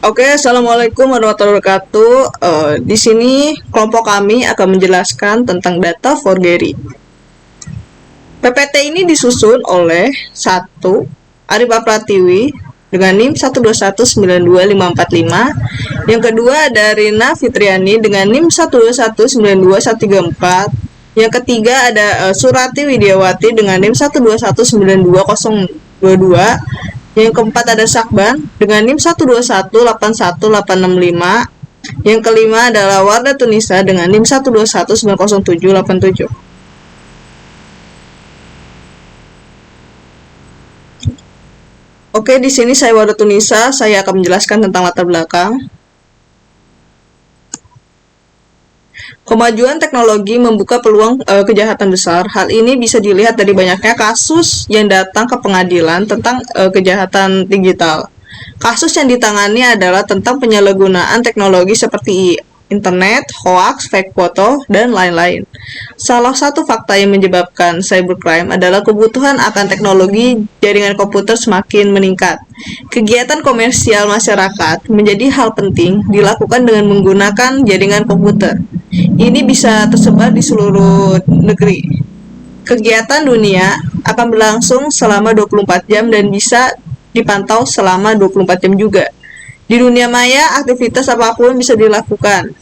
Oke, assalamualaikum warahmatullahi wabarakatuh. Di sini kelompok kami akan menjelaskan tentang data forgery. PPT ini disusun oleh satu Arif Pratiwi dengan NIM 121925545. Yang kedua ada Rina Fitriani dengan NIM 1219214. Yang ketiga ada Surati Widiawati dengan NIM 121922022. Yang keempat ada Sakban dengan NIM 121818865. Yang kelima adalah Warda Tunisa dengan NIM 121900787. Oke, di sini saya Warda Tunisa, saya akan menjelaskan tentang latar belakang. Kemajuan teknologi membuka peluang kejahatan besar. Hal ini bisa dilihat dari banyaknya kasus yang datang ke pengadilan tentang kejahatan digital. Kasus yang ditangani adalah tentang penyalahgunaan teknologi seperti internet, hoax, fake foto, dan lain-lain. Salah satu fakta yang menyebabkan cybercrime adalah kebutuhan akan teknologi jaringan komputer semakin meningkat. Kegiatan komersial masyarakat menjadi hal penting dilakukan dengan menggunakan jaringan komputer. Ini bisa tersebar di seluruh negeri. Kegiatan dunia akan berlangsung selama 24 jam dan bisa dipantau selama 24 jam juga. Di dunia maya, aktivitas apapun bisa dilakukan.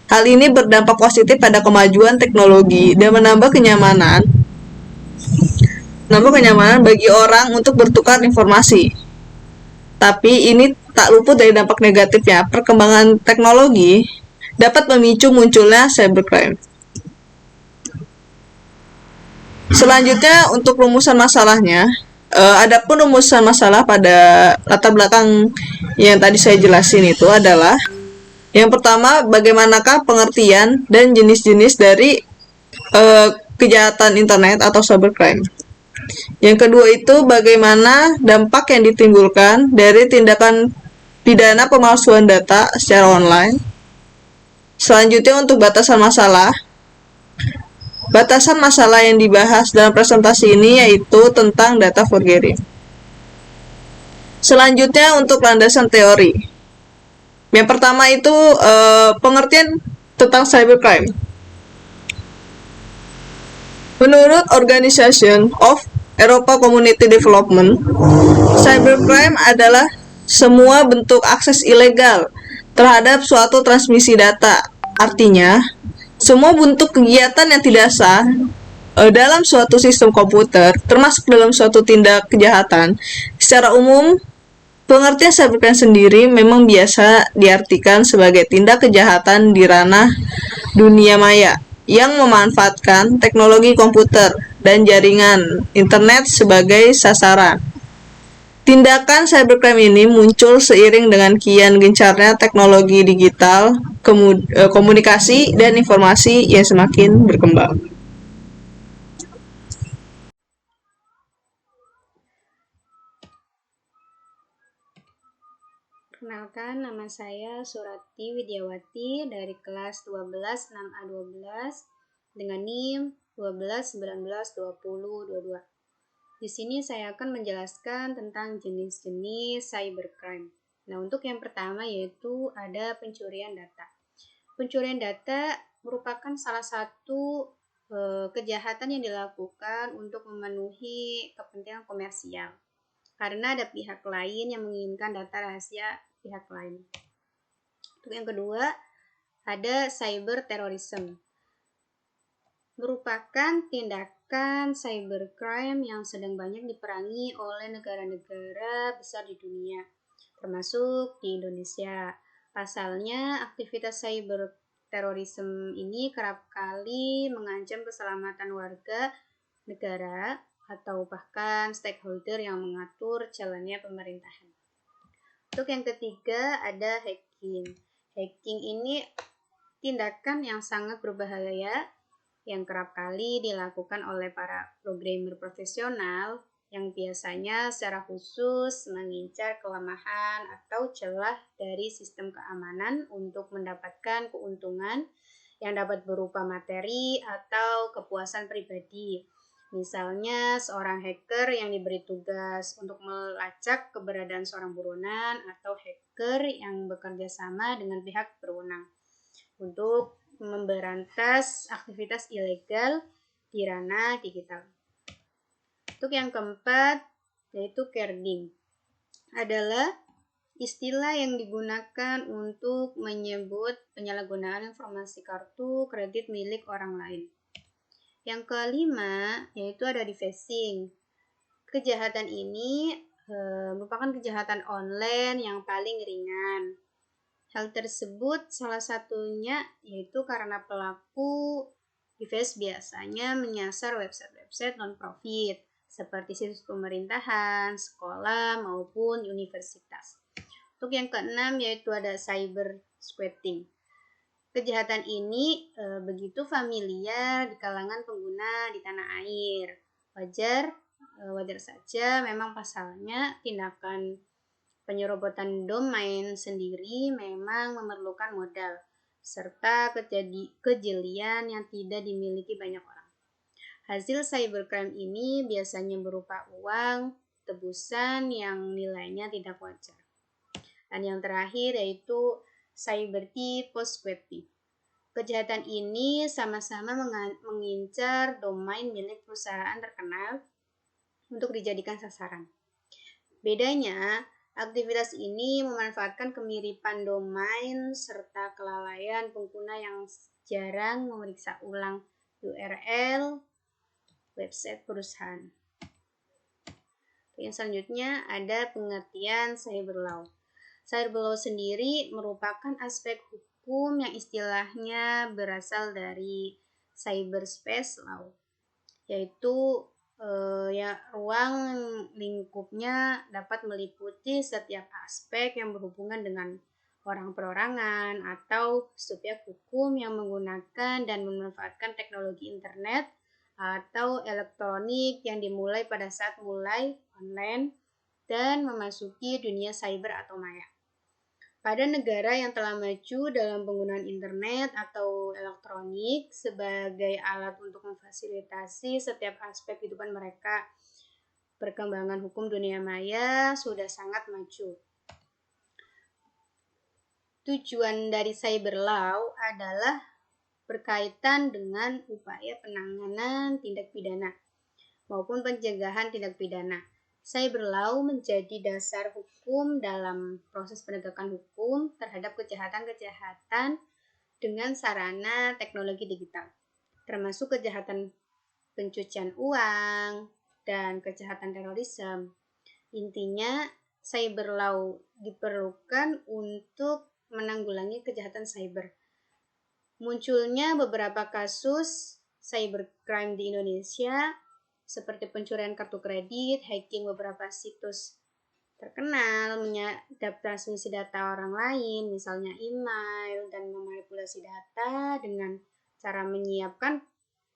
Hal ini berdampak positif pada kemajuan teknologi dan menambah kenyamanan bagi orang untuk bertukar informasi. Tapi ini tak luput dari dampak negatifnya. Perkembangan teknologi dapat memicu munculnya cybercrime. Selanjutnya untuk rumusan masalahnya, adapun rumusan masalah pada latar belakang yang tadi saya jelasin itu adalah yang pertama, bagaimanakah pengertian dan jenis-jenis dari kejahatan internet atau cybercrime. Yang kedua itu bagaimana dampak yang ditimbulkan dari tindakan pidana pemalsuan data secara online. Selanjutnya untuk batasan masalah. Batasan masalah yang dibahas dalam presentasi ini yaitu tentang data forgery. Selanjutnya untuk landasan teori. Yang pertama itu pengertian tentang cybercrime. Menurut Organization of Europa Community Development, cybercrime adalah semua bentuk akses ilegal terhadap suatu transmisi data. Artinya, semua bentuk kegiatan yang tidak sah dalam suatu sistem komputer, termasuk dalam suatu tindak kejahatan, secara umum, pengertian cybercrime sendiri memang biasa diartikan sebagai tindak kejahatan di ranah dunia maya yang memanfaatkan teknologi komputer dan jaringan internet sebagai sasaran. Tindakan cybercrime ini muncul seiring dengan kian gencarnya teknologi digital, komunikasi, dan informasi yang semakin berkembang. Perkenalkan, nama saya Surati Widiawati dari kelas 12 6A12 dengan NIM 12 19 20 22. Di sini saya akan menjelaskan tentang jenis-jenis cybercrime. Nah, untuk yang pertama yaitu ada pencurian data. Pencurian data merupakan salah satu kejahatan yang dilakukan untuk memenuhi kepentingan komersial. Karena ada pihak lain yang menginginkan data rahasia pihak lain. Untuk yang kedua, ada cyber terrorism. Merupakan tindakan cybercrime yang sedang banyak diperangi oleh negara-negara besar di dunia, termasuk di Indonesia. Pasalnya, aktivitas cyber terorisme ini kerap kali mengancam keselamatan warga negara atau bahkan stakeholder yang mengatur jalannya pemerintahan. Untuk yang ketiga ada hacking. Hacking ini tindakan yang sangat berbahaya yang kerap kali dilakukan oleh para programmer profesional yang biasanya secara khusus mengincar kelemahan atau celah dari sistem keamanan untuk mendapatkan keuntungan yang dapat berupa materi atau kepuasan pribadi. Misalnya, seorang hacker yang diberi tugas untuk melacak keberadaan seorang buronan atau hacker yang bekerja sama dengan pihak berwenang untuk memberantas aktivitas ilegal di ranah digital. Untuk yang keempat, yaitu carding, adalah istilah yang digunakan untuk menyebut penyalahgunaan informasi kartu kredit milik orang lain. Yang kelima, yaitu ada phishing. Kejahatan ini merupakan kejahatan online yang paling ringan. Hal tersebut salah satunya yaitu karena pelaku device biasanya menyasar website-website non-profit seperti situs pemerintahan, sekolah, maupun universitas. Untuk yang keenam yaitu ada cyber squatting. Kejahatan ini begitu familiar di kalangan pengguna di tanah air. Wajar saja memang pasalnya tindakan penyerobotan domain sendiri memang memerlukan modal serta kejelian yang tidak dimiliki banyak orang. Hasil cybercrime ini biasanya berupa uang, tebusan yang nilainya tidak wajar. Dan yang terakhir yaitu cyber squatting. Kejahatan ini sama-sama mengincar domain milik perusahaan terkenal untuk dijadikan sasaran. Bedanya, aktivitas ini memanfaatkan kemiripan domain serta kelalaian pengguna yang jarang memeriksa ulang URL website perusahaan. Yang selanjutnya ada pengertian cyber law. Cyber law sendiri merupakan aspek hukum yang istilahnya berasal dari cyberspace law, yaitu ruang lingkupnya dapat meliputi setiap aspek yang berhubungan dengan orang perorangan atau subjek hukum yang menggunakan dan memanfaatkan teknologi internet atau elektronik yang dimulai pada saat mulai online dan memasuki dunia cyber atau maya. Pada negara yang telah maju dalam penggunaan internet atau elektronik sebagai alat untuk memfasilitasi setiap aspek kehidupan mereka, perkembangan hukum dunia maya sudah sangat maju. Tujuan dari cyber law adalah berkaitan dengan upaya penanganan tindak pidana maupun pencegahan tindak pidana. Cyber law menjadi dasar hukum dalam proses penegakan hukum terhadap kejahatan-kejahatan dengan sarana teknologi digital, termasuk kejahatan pencucian uang dan kejahatan terorisme. Intinya, cyber law diperlukan untuk menanggulangi kejahatan cyber. Munculnya beberapa kasus cybercrime di Indonesia seperti pencurian kartu kredit, hacking beberapa situs terkenal, menyadap transmisi data orang lain, misalnya email, dan memanipulasi data dengan cara menyiapkan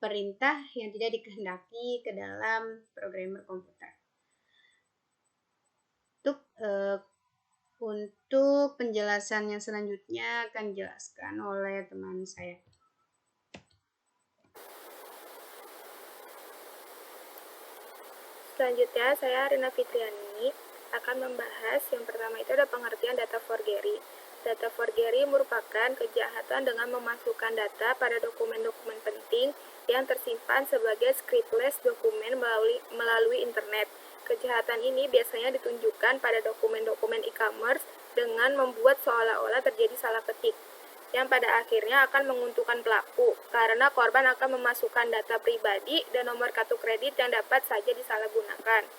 perintah yang tidak dikehendaki ke dalam programmer komputer. Untuk penjelasan yang selanjutnya akan dijelaskan oleh teman saya. Selanjutnya, saya Rina Fitriani akan membahas yang pertama itu ada pengertian data forgery. Data forgery merupakan kejahatan dengan memasukkan data pada dokumen-dokumen penting yang tersimpan sebagai scriptless dokumen melalui internet. Kejahatan ini biasanya ditunjukkan pada dokumen-dokumen e-commerce dengan membuat seolah-olah terjadi salah ketik, yang pada akhirnya akan menguntungkan pelaku, karena korban akan memasukkan data pribadi dan nomor kartu kredit yang dapat saja disalahgunakan.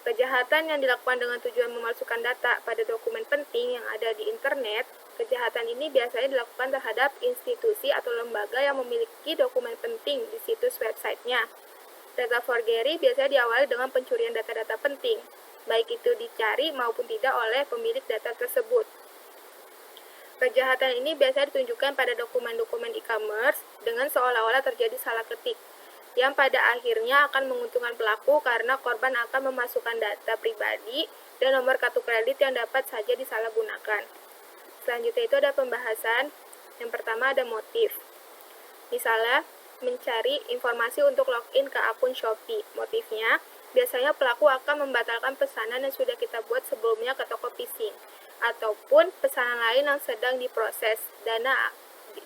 Kejahatan yang dilakukan dengan tujuan memalsukan data pada dokumen penting yang ada di internet, kejahatan ini biasanya dilakukan terhadap institusi atau lembaga yang memiliki dokumen penting di situs websitenya. Data forgery biasanya diawali dengan pencurian data-data penting, baik itu dicari maupun tidak oleh pemilik data tersebut. Kejahatan ini biasanya ditunjukkan pada dokumen-dokumen e-commerce dengan seolah-olah terjadi salah ketik, yang pada akhirnya akan menguntungkan pelaku karena korban akan memasukkan data pribadi dan nomor kartu kredit yang dapat saja disalahgunakan. Selanjutnya itu ada pembahasan. Yang pertama ada motif. Misalnya, mencari informasi untuk login ke akun Shopee. Motifnya, biasanya pelaku akan membatalkan pesanan yang sudah kita buat sebelumnya ke toko phishing, ataupun pesanan lain yang sedang diproses. Dana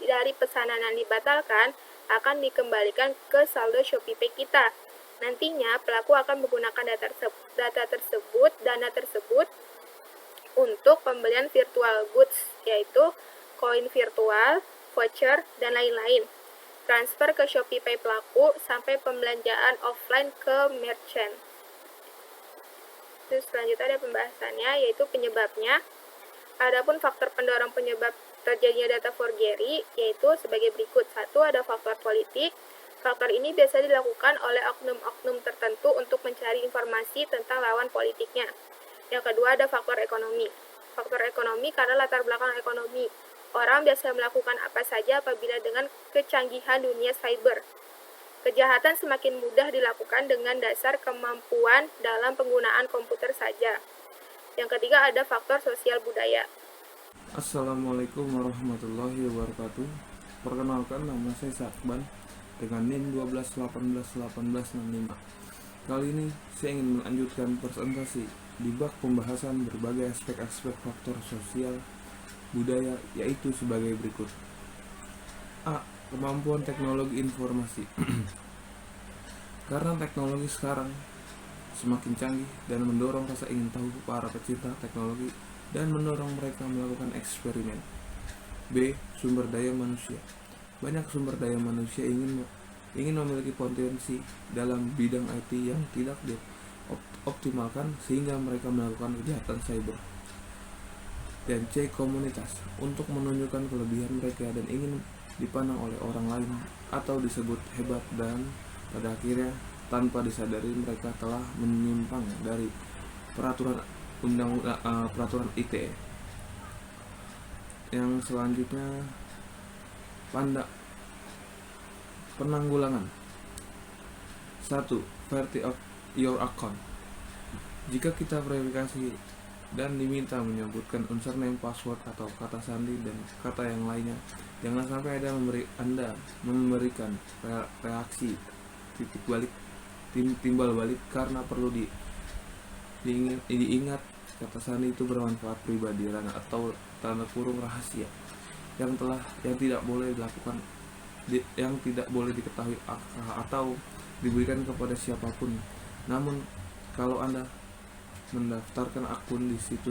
dari pesanan yang dibatalkan akan dikembalikan ke saldo ShopeePay kita. Nantinya, pelaku akan menggunakan dana tersebut untuk pembelian virtual goods, yaitu koin virtual, voucher, dan lain-lain. Transfer ke ShopeePay pelaku sampai pembelanjaan offline ke merchant. Terus selanjutnya ada pembahasannya, yaitu penyebabnya. Adapun faktor pendorong penyebab terjadinya data forgery yaitu sebagai berikut. 1. Ada faktor politik. Faktor ini biasa dilakukan oleh oknum-oknum tertentu untuk mencari informasi tentang lawan politiknya. Yang kedua, ada faktor ekonomi. Faktor ekonomi karena latar belakang ekonomi. Orang biasa melakukan apa saja apabila dengan kecanggihan dunia cyber. Kejahatan semakin mudah dilakukan dengan dasar kemampuan dalam penggunaan komputer saja. Yang ketiga, ada faktor sosial budaya. Assalamualaikum warahmatullahi wabarakatuh. Perkenalkan, nama saya Sakban dengan NIM 12181865. Kali ini saya ingin melanjutkan presentasi di bab pembahasan berbagai aspek-aspek faktor sosial budaya, yaitu sebagai berikut. A. Kemampuan teknologi informasi. Karena teknologi sekarang semakin canggih dan mendorong rasa ingin tahu para pecinta teknologi dan mendorong mereka melakukan eksperimen. B. Sumber daya manusia. Banyak sumber daya manusia ingin memiliki potensi dalam bidang IT yang tidak dioptimalkan sehingga mereka melakukan kejahatan cyber. Dan C. Komunitas. Untuk menunjukkan kelebihan mereka dan ingin dipandang oleh orang lain atau disebut hebat, dan pada akhirnya tanpa disadari mereka telah menyimpang dari peraturan ITE. Yang selanjutnya, penanggulangan. 1. Verify your account. Jika kita verifikasi dan diminta menyebutkan username, password, atau kata sandi dan kata yang lainnya, jangan sampai Anda memberikan reaksi timbal balik karena perlu diingat kata sandi itu bermanfaat pribadi atau tanda kurung rahasia yang tidak boleh dilakukan, yang tidak boleh diketahui atau diberikan kepada siapapun. Namun kalau Anda mendaftarkan akun di suatu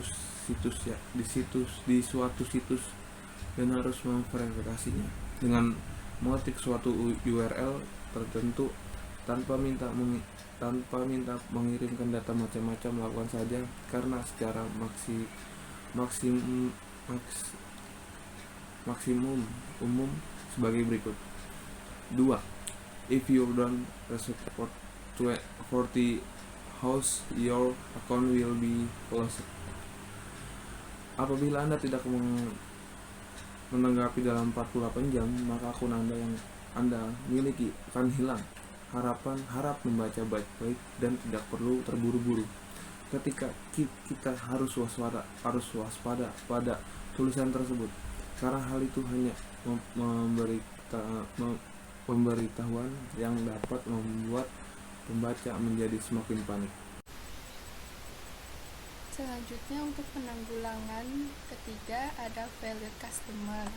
situs dan harus memverifikasinya dengan mengetik suatu URL tertentu tanpa minta mengirimkan data macam-macam, lakukan saja karena secara maksimum umum sebagai berikut. 2. If you don't respect for 40 hours, your account will be closed. Apabila Anda tidak menanggapi dalam 48 jam, maka akun Anda yang Anda miliki akan hilang. Harap membaca baik-baik dan tidak perlu terburu-buru ketika kita harus waspada pada tulisan tersebut, karena hal itu hanya pemberitahuan yang dapat membuat pembaca menjadi semakin panik. Selanjutnya, untuk penanggulangan ketiga ada valued customer.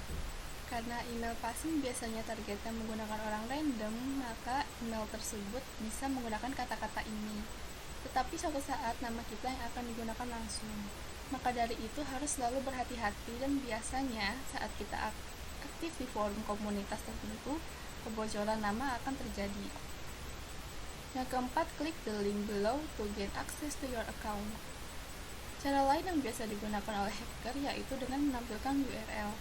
Karena email phishing biasanya targetnya menggunakan orang random, maka email tersebut bisa menggunakan kata-kata ini. Tetapi suatu saat nama kita yang akan digunakan langsung. Maka dari itu harus selalu berhati-hati, dan biasanya saat kita aktif di forum komunitas tertentu, kebocoran nama akan terjadi. Yang keempat, klik the link below to gain access to your account. Cara lain yang biasa digunakan oleh hacker yaitu dengan menampilkan URL.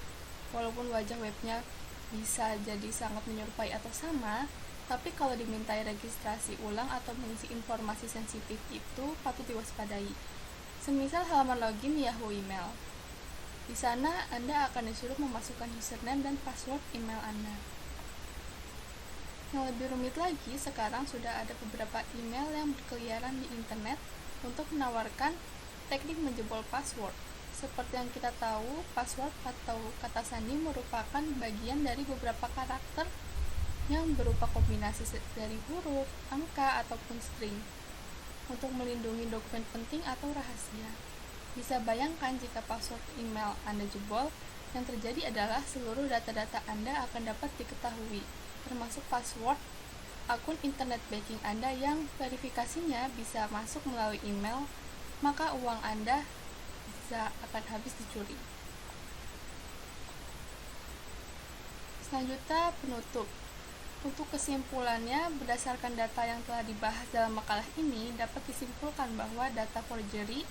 Walaupun wajah webnya bisa jadi sangat menyerupai atau sama, tapi kalau dimintai registrasi ulang atau mengisi informasi sensitif itu patut diwaspadai. Semisal halaman login Yahoo email. Di sana Anda akan disuruh memasukkan username dan password email Anda. Yang lebih rumit lagi, sekarang sudah ada beberapa email yang berkeliaran di internet untuk menawarkan teknik menjebol password. Seperti yang kita tahu, password atau kata sandi merupakan bagian dari beberapa karakter yang berupa kombinasi dari huruf, angka, ataupun string untuk melindungi dokumen penting atau rahasia. Bisa bayangkan jika password email Anda jebol, yang terjadi adalah seluruh data-data Anda akan dapat diketahui, termasuk password akun internet banking Anda yang verifikasinya bisa masuk melalui email, maka uang Anda akan habis dicuri. Selanjutnya, penutup. Untuk kesimpulannya, berdasarkan data yang telah dibahas dalam makalah ini, dapat disimpulkan bahwa data forgery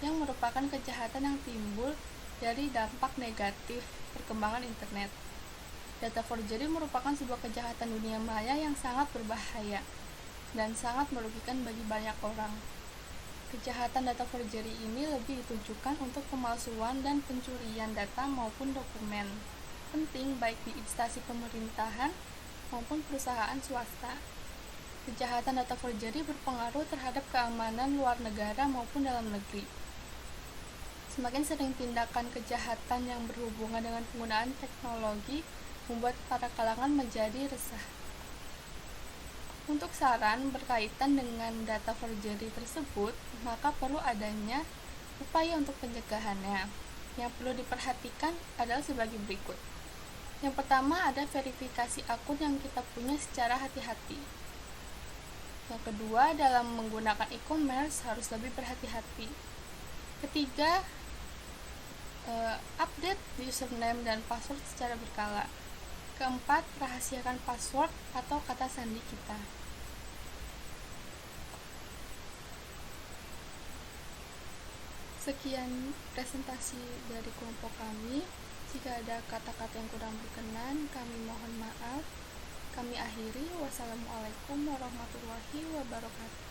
yang merupakan kejahatan yang timbul dari dampak negatif perkembangan internet. Data forgery merupakan sebuah kejahatan dunia maya yang sangat berbahaya dan sangat merugikan bagi banyak orang. Kejahatan data forgery ini lebih ditujukan untuk pemalsuan dan pencurian data maupun dokumen penting baik di instansi pemerintahan maupun perusahaan swasta. Kejahatan data forgery berpengaruh terhadap keamanan luar negara maupun dalam negeri. Semakin sering tindakan kejahatan yang berhubungan dengan penggunaan teknologi membuat para kalangan menjadi resah. Untuk saran berkaitan dengan data forgery tersebut, maka perlu adanya upaya untuk pencegahannya. Yang perlu diperhatikan adalah sebagai berikut. Yang pertama, ada verifikasi akun yang kita punya secara hati-hati. Yang kedua, dalam menggunakan e-commerce harus lebih berhati-hati. Ketiga, update username dan password secara berkala. Keempat, rahasiakan password atau kata sandi kita. Sekian presentasi dari kelompok kami. Jika ada kata-kata yang kurang berkenan, kami mohon maaf. Kami akhiri. Wassalamualaikum warahmatullahi wabarakatuh.